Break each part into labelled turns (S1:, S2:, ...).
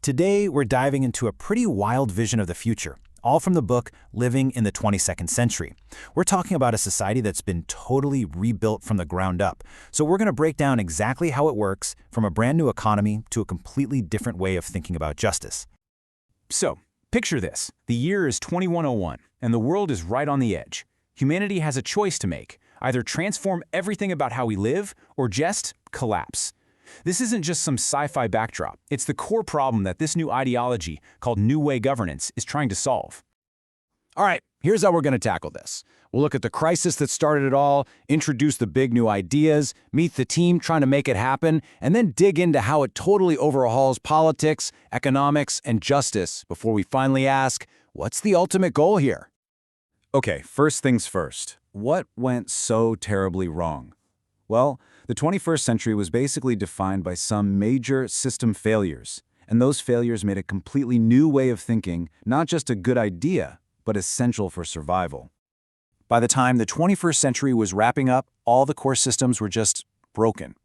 S1: Today, we're diving into a pretty wild vision of the future, all from the book Living in the 22nd Century. We're talking about a society that's been totally rebuilt from the ground up. So we're going to break down exactly how it works, from a brand new economy to a completely different way of thinking about justice.
S2: So, picture this. The year is 2101, and the world is right on the edge. Humanity has a choice to make: either transform everything about how we live, or just collapse. This isn't just some sci-fi backdrop. It's the core problem that this new ideology, called New Way Governance, is trying to solve.
S3: All right, here's how we're going to tackle this. We'll look at the crisis that started it all, introduce the big new ideas, meet the team trying to make it happen, and then dig into how it totally overhauls politics, economics, and justice before we finally ask, what's the ultimate goal here? Okay, first things first. What went so terribly wrong? Well, the 21st century was basically defined by some major system failures, and those failures made a completely new way of thinking not just a good idea, but essential for survival. By the time the 21st century was wrapping up, all the core systems were just broken.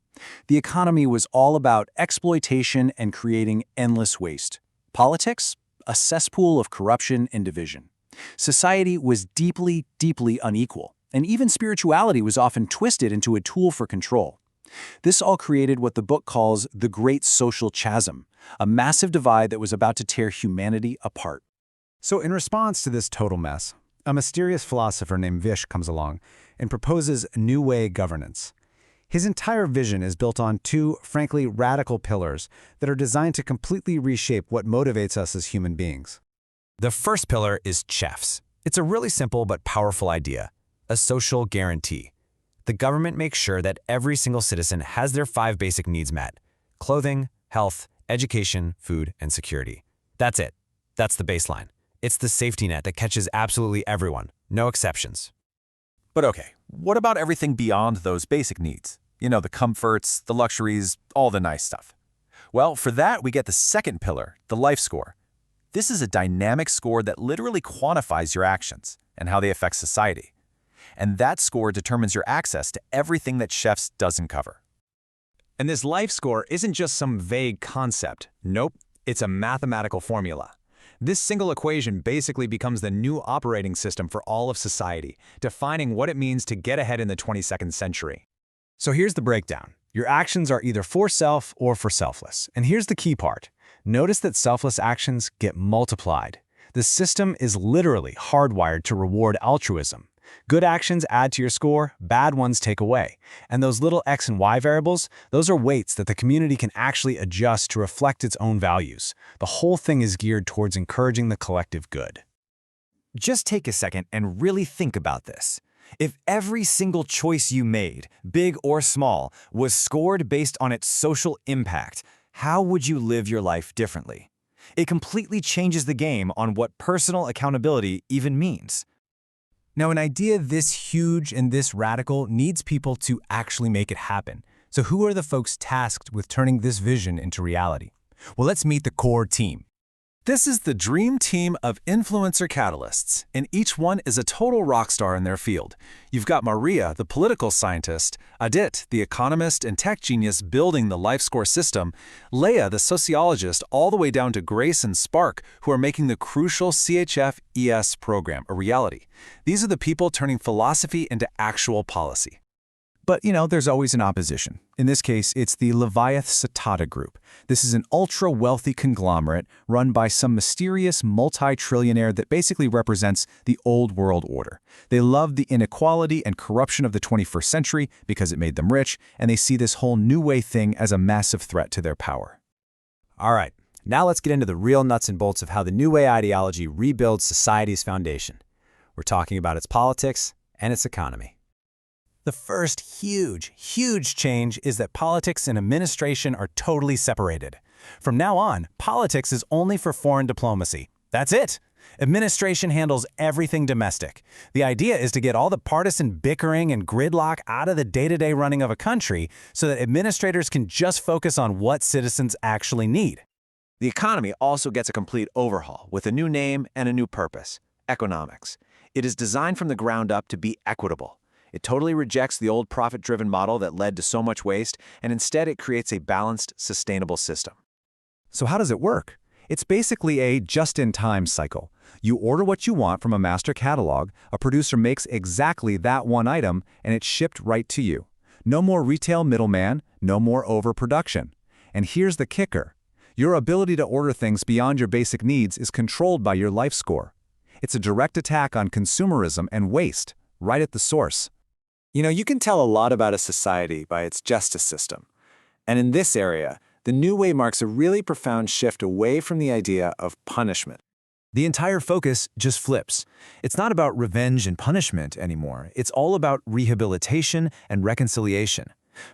S3: The economy was all about exploitation and creating endless waste. Politics? A cesspool of corruption and division. Society was deeply, deeply unequal, and even spirituality was often twisted into a tool for control. This all created what the book calls the Great Social Chasm, a massive divide that was about to tear humanity apart.
S4: So in response to this total mess, a mysterious philosopher named Vish comes along and proposes New Way Governance. His entire vision is built on two, frankly, radical pillars that are designed to completely reshape what motivates us as human beings.
S5: The first pillar is CHEFS. It's a really simple but powerful idea: a social guarantee. The government makes sure that every single citizen has their 5 basic needs met: clothing, health, education, food, and security. That's it. That's the baseline. It's the safety net that catches absolutely everyone, no exceptions.
S1: But okay, what about everything beyond those basic needs? You know, the comforts, the luxuries, all the nice stuff. Well, for that, we get the second pillar, the LifeScore. This is a dynamic score that literally quantifies your actions and how they affect society. And that score determines your access to everything that CHEFS doesn't cover.
S2: And this life score isn't just some vague concept. Nope, it's a mathematical formula. This single equation basically becomes the new operating system for all of society, defining what it means to get ahead in the 22nd century.
S4: So here's the breakdown. Your actions are either for self or for selfless. And here's the key part. Notice that selfless actions get multiplied. The system is literally hardwired to reward altruism. Good actions add to your score, bad ones take away. And those little X and Y variables, those are weights that the community can actually adjust to reflect its own values. The whole thing is geared towards encouraging the collective good.
S5: Just take a second and really think about this. If every single choice you made, big or small, was scored based on its social impact, how would you live your life differently? It completely changes the game on what personal accountability even means.
S4: Now, an idea this huge and this radical needs people to actually make it happen. So who are the folks tasked with turning this vision into reality? Well, let's meet the core team.
S1: This is the dream team of influencer catalysts, and each one is a total rock star in their field. You've got Maria, the political scientist, Adit, the economist and tech genius building the LifeScore system, Leia, the sociologist, all the way down to Grace and Spark, who are making the crucial CHF-ES program a reality. These are the people turning philosophy into actual policy.
S4: But, there's always an opposition. In this case, it's the Leviath Satata Group. This is an ultra-wealthy conglomerate run by some mysterious multi-trillionaire that basically represents the old world order. They love the inequality and corruption of the 21st century because it made them rich, and they see this whole new way thing as a massive threat to their power.
S5: All right, now let's get into the real nuts and bolts of how the New Way ideology rebuilds society's foundation. We're talking about its politics and its economy.
S4: The first huge change is that politics and administration are totally separated. From now on, politics is only for foreign diplomacy. That's it. Administration handles everything domestic. The idea is to get all the partisan bickering and gridlock out of the day-to-day running of a country so that administrators can just focus on what citizens actually need.
S6: The economy also gets a complete overhaul with a new name and a new purpose: Equinomics. It is designed from the ground up to be equitable. It totally rejects the old profit-driven model that led to so much waste, and instead it creates a balanced, sustainable system.
S4: So how does it work?
S3: It's basically a just-in-time cycle. You order what you want from a master catalog, a producer makes exactly that one item, and it's shipped right to you. No more retail middleman, no more overproduction. And here's the kicker. Your ability to order things beyond your basic needs is controlled by your LifeScore. It's a direct attack on consumerism and waste, right at the source.
S6: You can tell a lot about a society by its justice system. And in this area, the new way marks a really profound shift away from the idea of punishment.
S5: The entire focus just flips. It's not about revenge and punishment anymore. It's all about rehabilitation and reconciliation.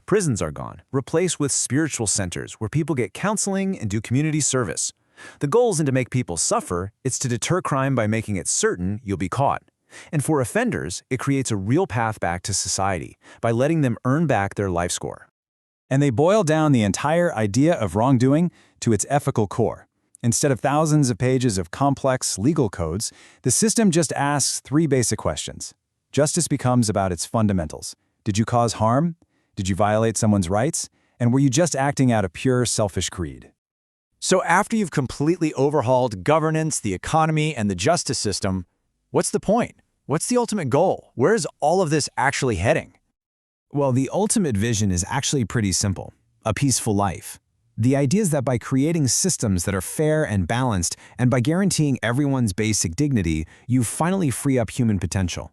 S5: Prisons are gone, replaced with spiritual centers where people get counseling and do community service. The goal isn't to make people suffer, it's to deter crime by making it certain you'll be caught. And for offenders, it creates a real path back to society by letting them earn back their life score.
S3: And they boil down the entire idea of wrongdoing to its ethical core. Instead of thousands of pages of complex legal codes, the system just asks 3 basic questions. Justice becomes about its fundamentals. Did you cause harm? Did you violate someone's rights? And were you just acting out of pure selfish greed?
S2: So after you've completely overhauled governance, the economy, and the justice system, what's the point? What's the ultimate goal? Where is all of this actually heading?
S5: Well, the ultimate vision is actually pretty simple: a peaceful life. The idea is that by creating systems that are fair and balanced, and by guaranteeing everyone's basic dignity, you finally free up human potential.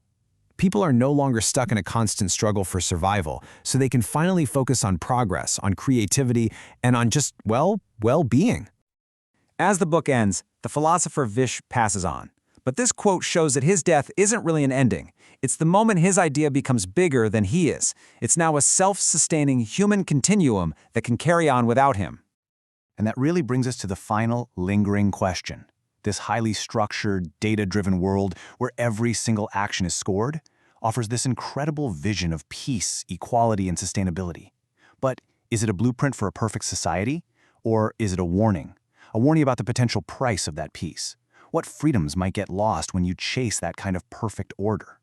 S5: People are no longer stuck in a constant struggle for survival, so they can finally focus on progress, on creativity, and on just, well-being.
S3: As the book ends, the philosopher Vish passes on. But this quote shows that his death isn't really an ending. It's the moment his idea becomes bigger than he is. It's now a self-sustaining human continuum that can carry on without him. And that really brings us to the final, lingering question. This highly structured, data-driven world where every single action is scored offers this incredible vision of peace, equality, and sustainability. But is it a blueprint for a perfect society? Or is it a warning? A warning about the potential price of that peace? What freedoms might get lost when you chase that kind of perfect order?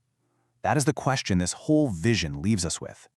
S3: That is the question this whole vision leaves us with.